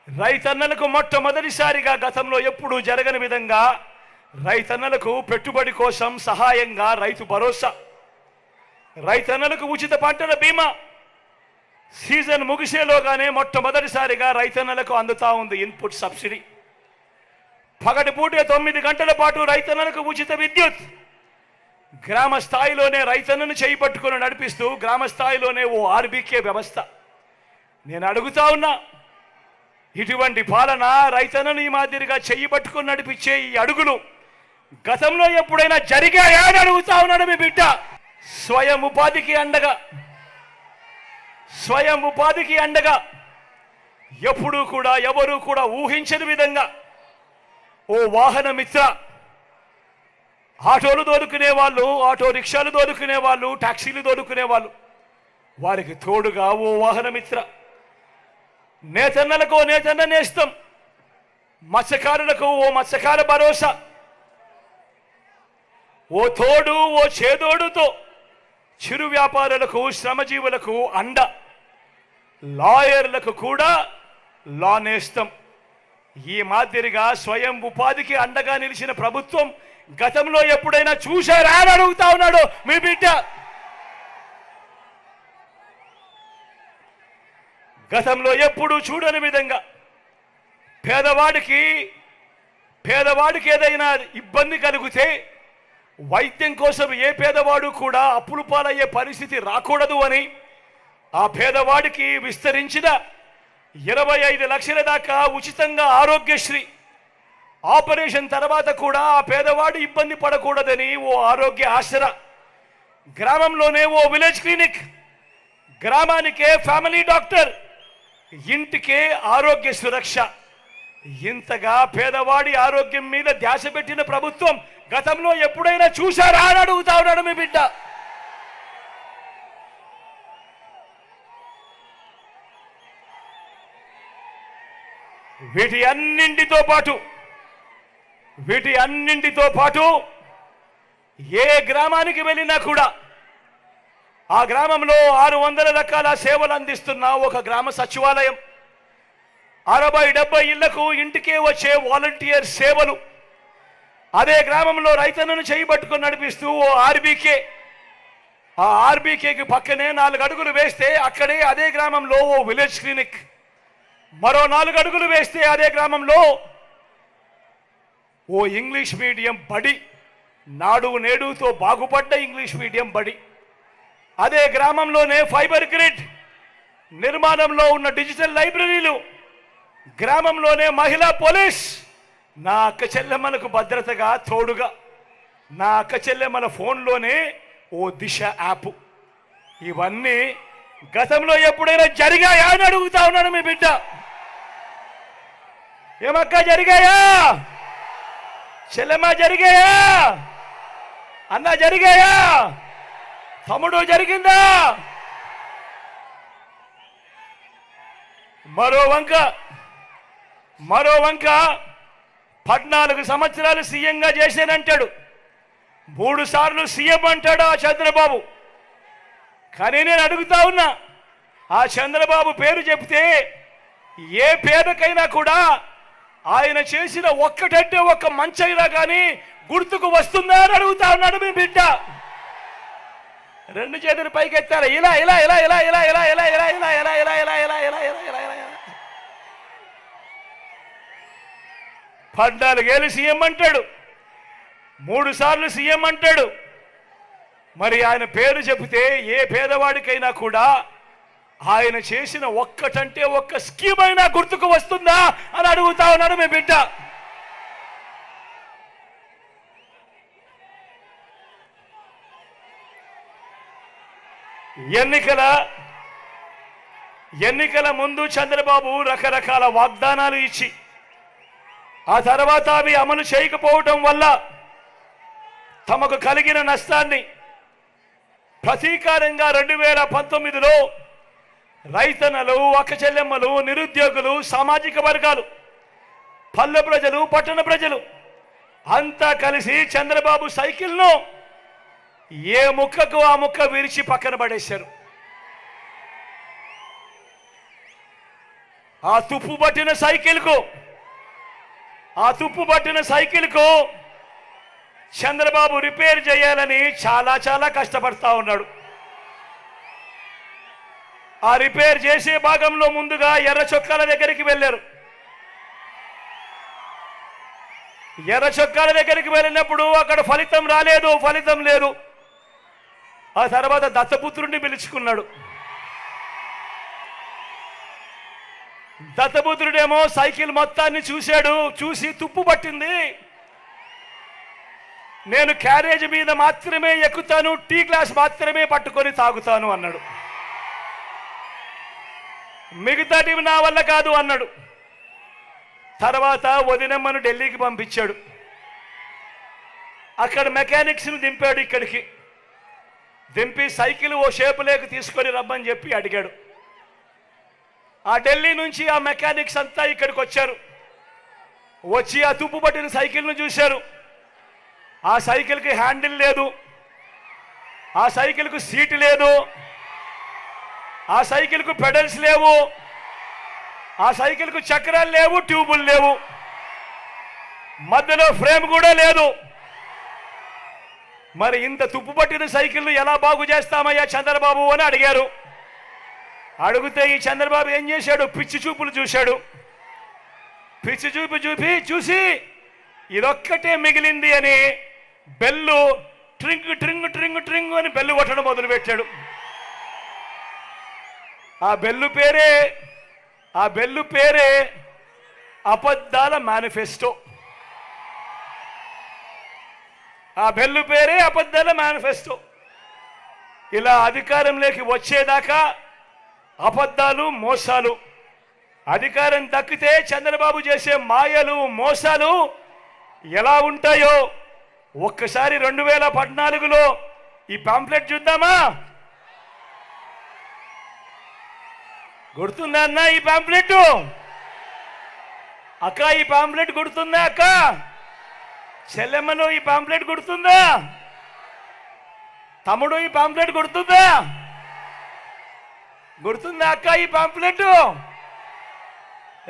రైతన్నలకు మొట్టమొదటిసారిగా గతంలో ఎప్పుడూ జరగని విధంగా రైతన్నలకు పెట్టుబడి కోసం సహాయంగా రైతు భరోసా, రైతన్నలకు ఉచిత పంటల బీమా సీజన్ ముగిసేలోగానే మొట్టమొదటిసారిగా రైతన్నలకు అందుతా ఉంది ఇన్పుట్ సబ్సిడీ. పగటిపూట 9 గంటల పాటు రైతన్నలకు ఉచిత విద్యుత్. గ్రామ స్థాయిలోనే రైతన్నను చేయి పట్టుకొని నడిపిస్తూ గ్రామ స్థాయిలోనే ఓ ఆర్బీకే వ్యవస్థ. నేను అడుగుతా ఉన్నా, ఇటువంటి పాలన రైతన్నను ఈ మాదిరిగా చెయ్యి పట్టుకొని నడిపించే ఈ అడుగులు గతంలో ఎప్పుడైనా జరిగాయా అని అడుగుతా ఉన్నాడు మీ బిడ్డ. స్వయం ఉపాధికి అండగా ఎప్పుడూ కూడా ఎవరూ కూడా ఊహించని విధంగా ఓ వాహన మిత్ర, ఆటోలు దోలుకునే వాళ్ళు, ఆటో రిక్షాలు దోలుకునే వాళ్ళు, టాక్సీలు దోలుకునే వాళ్ళు, వారికి తోడుగా ఓ వాహన మిత్ర, నేతన్నలకు ఓ నేతన్న నేస్తం, మత్స్యకారులకు ఓ మత్స్యకార భరోసా, ఓ తోడు ఓ చేదోడుతో చిరు వ్యాపారులకు శ్రమజీవులకు అండ, లాయర్లకు కూడా లా నేస్తం. ఈ మాదిరిగా స్వయం ఉపాధికి అండగా నిలిచిన ప్రభుత్వం గతంలో ఎప్పుడైనా చూశారా అని అడుగుతా ఉన్నాడు మీ బిడ్డ. గతంలో ఎప్పుడూ చూడని విధంగా పేదవాడికి ఏదైనా ఇబ్బంది కలిగితే వైద్యం కోసం ఏ పేదవాడు కూడా అప్పుల పాలయ్యే పరిస్థితి రాకూడదు అని ఆ పేదవాడికి విస్తరించిన 25 లక్షల దాకా ఉచితంగా ఆరోగ్యశ్రీ, ఆపరేషన్ తర్వాత కూడా ఆ పేదవాడు ఇబ్బంది పడకూడదని ఓ ఆరోగ్య ఆసరా, గ్రామంలోనే ఓ విలేజ్ క్లినిక్, గ్రామానికే ఫ్యామిలీ డాక్టర్, ఇంటికే ఆరోగ్య సురక్ష. ఇంతగా పేదవాడి ఆరోగ్యం మీద ధ్యాస పెట్టిన ప్రభుత్వం గతంలో ఎప్పుడైనా చూశారా అని అడుగుతా ఉన్నాడు మీ బిడ్డ. వీటి అన్నింటితో పాటు ఏ గ్రామానికి వెళ్ళినా కూడా ఆ గ్రామంలో 600 రకాల సేవలు అందిస్తున్న ఒక గ్రామ సచివాలయం, 60-70 ఇళ్లకు ఇంటికే వచ్చే వాలంటీర్ సేవలు, అదే గ్రామంలో రైతన్నను చేయబట్టుకొని నడిపిస్తూ ఓ ఆర్బీకే, ఆ ఆర్బీకేకి పక్కనే 4 అడుగులు వేస్తే అక్కడే అదే గ్రామంలో ఓ విలేజ్ క్లినిక్, మరో 4 అడుగులు వేస్తే అదే గ్రామంలో ఓ ఇంగ్లీష్ మీడియం బడి, నాడు నేడుతో బాగుపడ్డ ఇంగ్లీష్ మీడియం బడి, అదే గ్రామంలోనే ఫైబర్ గ్రిడ్ నిర్మాణంలో ఉన్న డిజిటల్ లైబ్రరీలు, గ్రామంలోనే మహిళా పోలీస్, నా అక్క చెల్లెమ్మలకు భద్రతగా తోడుగా, నా అక్క చెల్లెమ్మల ఫోన్లోనే ఓ దిశ యాప్. ఇవన్నీ గతంలో ఎప్పుడైనా జరిగాయా అని అడుగుతా ఉన్నాను మీ బిడ్డ. ఏమక్క జరిగాయా? చెల్లెమ్మ జరిగాయా? అన్న జరిగాయా? తమ్ముడు జరిగిందా? మరో వంక 14 సంవత్సరాలు సీఎంగా చేశానంటాడు, 3 సార్లు సీఎం అంటాడు ఆ చంద్రబాబు. కానీ నేను అడుగుతా ఉన్నా, ఆ చంద్రబాబు పేరు చెప్తే ఏ పేదకైనా కూడా ఆయన చేసిన ఒక్కటంటే ఒక్క మంచైనా కానీ గుర్తుకు వస్తుందా అని అడుగుతా ఉన్నాడు మీ బిడ్డ. 2 చేతులు పైకెత్తారు, ఇలా ఇలా ఇలా ఇలా ఇలా ఇలా ఇలా ఇలా ఇలా ఇలా ఇలా ఇలా ఇలా ఇలా ఇలా ఇలా ఇలా 14 ఏళ్ళు సీఎం అంటాడు, 3 సార్లు సీఎం అంటాడు. మరి ఆయన పేరు చెబితే ఏ పేదవాడికైనా కూడా ఆయన చేసిన ఒక్కటంటే ఒక్క స్కీమ్ అయినా గుర్తుకు వస్తుందా అని అడుగుతా ఉన్నాడు మీ బిడ్డ. ఎన్నికల ముందు చంద్రబాబు రకరకాల వాగ్దానాలు ఇచ్చి ఆ తర్వాత అవి అమలు చేయకపోవటం వల్ల తమకు కలిగిన నష్టాన్ని ప్రతీకారంగా 2019లో రైతన్నలు, అక్క చెల్లెమ్మలు, నిరుద్యోగులు, సామాజిక వర్గాలు, పల్లె ప్రజలు, పట్టణ ప్రజలు అంతా కలిసి చంద్రబాబు సైకిల్ను ఏ ముక్కకు ఆ ముక్క విరిచి పక్కన పడేశారు. ఆ తుప్పు పట్టిన సైకిల్కు చంద్రబాబు రిపేర్ చేయాలని చాలా కష్టపడతా ఉన్నాడు. ఆ రిపేర్ చేసే భాగంలో ముందుగా ఎర్ర చొక్కాల దగ్గరికి వెళ్ళారు. ఎర్ర చొక్కాల దగ్గరికి వెళ్ళినప్పుడు అక్కడ ఫలితం లేదు. ఆ తర్వాత దత్తపుత్రుడిని పిలుచుకున్నాడు. దత్తపుత్రుడేమో సైకిల్ మొత్తాన్ని చూసి తుప్పు పట్టింది, నేను క్యారేజ్ మీద మాత్రమే ఎక్కుతాను, టీ గ్లాస్ మాత్రమే పట్టుకొని తాగుతాను అన్నాడు. మిగతాటివి నా వల్ల కాదు అన్నాడు. తర్వాత వదినమ్మను ఢిల్లీకి పంపించాడు. అక్కడ మెకానిక్స్ని దింపాడు. ఇక్కడికి దింపి సైకిల్ ఓ షేపులోకి తీసుకొని రమ్మని చెప్పి అడిగాడు. ఆ ఢిల్లీ నుంచి ఆ మెకానిక్స్ అంతా ఇక్కడికి వచ్చారు. వచ్చి ఆ తుప్పు పట్టిన సైకిల్ను చూశారు. ఆ సైకిల్కి హ్యాండిల్ లేదు, ఆ సైకిల్కు సీటు లేదు, ఆ సైకిల్కు పెడల్స్ లేవు, ఆ సైకిల్కు చక్రాలు లేవు, ట్యూబులు లేవు, మధ్యలో ఫ్రేమ్ కూడా లేదు. మరి ఇంత తుప్పు పట్టిన సైకిల్ ఎలా బాగు చేస్తామయ్యా చంద్రబాబు అని అడిగారు. అడిగితే ఈ చంద్రబాబు ఏం చేశాడు, పిచ్చి చూపులు చూశాడు. పిచ్చి చూపు చూసి ఇదొక్కటే మిగిలింది అని బెల్లు ట్రింగ్ ట్రింగ్ ట్రింగ్ ట్రింగ్ అని బెల్లు కొట్టడం మొదలుపెట్టాడు. ఆ బెల్లు పేరే అబద్ధాల మేనిఫెస్టో. ఆ బెల్లు పేరే అబద్ధాల మేనిఫెస్టో. ఇలా అధికారంలోకి వచ్చేదాకా అబద్ధాలు, మోసాలు. అధికారం దక్కితే చంద్రబాబు చేసే మాయలు, మోసాలు ఎలా ఉంటాయో ఒక్కసారి 2014లో ఈ పాంప్లెట్ చూద్దామా? గుర్తుందా అన్న ఈ పాంప్లెట్? అక్క ఈ పాంప్లెట్ గుర్తుందా? అక్క చెల్లెమ్మను ఈ పాంప్లెట్ గుర్తుందా? తమ్ముడు ఈ పాంప్లెట్ గుర్తుందా అక్క ఈ పాంప్లెట్?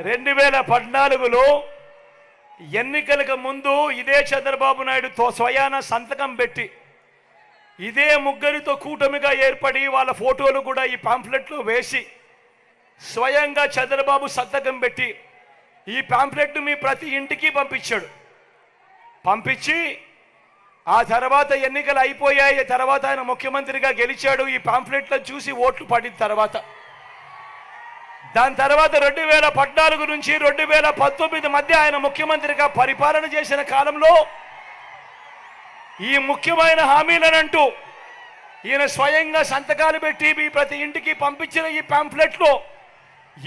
2014లో ఎన్నికలకు ముందు ఇదే చంద్రబాబు నాయుడుతో స్వయాన సంతకం పెట్టి, ఇదే ముగ్గురితో కూటమిగా ఏర్పడి వాళ్ళ ఫోటోలు కూడా ఈ పాంప్లెట్లో వేసి స్వయంగా చంద్రబాబు సంతకం పెట్టి ఈ పాంప్లెట్ మీ ప్రతి ఇంటికి పంపించి ఆ తర్వాత ఎన్నికలు అయిపోయాయి. తర్వాత ఆయన ముఖ్యమంత్రిగా గెలిచాడు. ఈ పాంప్లెట్లో చూసి ఓట్లు పడిన తర్వాత దాని తర్వాత 2014 నుంచి 2019 మధ్య ఆయన ముఖ్యమంత్రిగా పరిపాలన చేసిన కాలంలో ఈ ముఖ్యమైన హామీలనంటూ ఈయన స్వయంగా సంతకాలు పెట్టి మీ ప్రతి ఇంటికి పంపించిన ఈ పాంప్లెట్లో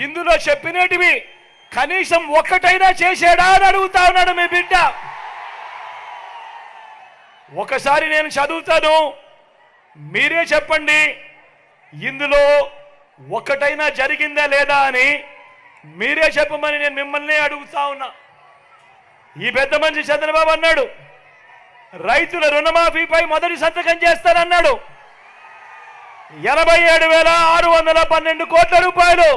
ఇందులో చెప్పినటివి కనీసం ఒక్కటైనా చేశాడా అని అడుగుతా ఉన్నాడు మీ బిడ్డ. ఒకసారి నేను చదువుతాను, మీరే చెప్పండి ఇందులో ఒక్కటైనా జరిగిందా లేదా అని మీరే చెప్పమని నేను మిమ్మల్ని అడుగుతా ఉన్నా. ఈ పెద్ద మనిషి చంద్రబాబు అన్నాడు రైతుల రుణమాఫీపై మొదటి సంతకం చేస్తానన్నాడు. 87,612 కోట్ల రూపాయలు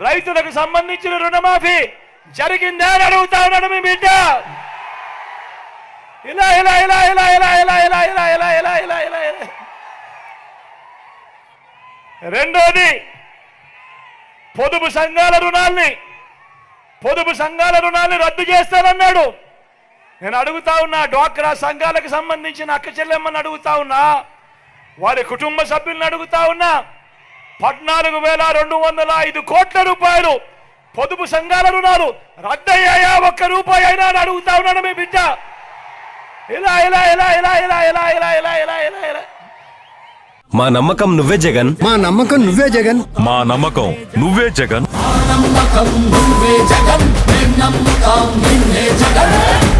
రైతులకు సంబంధించిన రుణమాఫీ జరిగిందా అని అడుగుతా ఉన్నాడు మీ బిడ్డ. ఇలా ఇలా ఇలా ఇలా ఇలా ఇలా ఇలా ఇలా ఇలా ఇలా ఇలా ఇలా ఇలా రెండోది పొదుపు సంఘాల రుణాల్ని రద్దు చేస్తానన్నాడు. నేను అడుగుతా ఉన్నా, డ్వాక్రా సంఘాలకు సంబంధించిన అక్క చెల్లెమ్మని అడుగుతా ఉన్నా, వారి కుటుంబ సభ్యులను అడుగుతా ఉన్నా, 14,205 కోట్ల రూపాయలు పొదుపు సంఘాల రుణాలు రద్దయ్యాయా? ఒక్క రూపాయి అయినా అని అడుగుతా ఉన్నాడు మీ బిడ్డ. ఇలా ఇలా ఇలా ఇలా ఇలా ఇలా ఇలా ఇలా ఇలా ఇలా ఇలా మా నమ్మకం నువ్వే జగన్, మా నమ్మకం నువ్వే జగన్, మా నమ్మకం నువ్వే జగన్, నమ్మకం నువ్వే జగన్, నమ్మకం నిన్నే జగన్.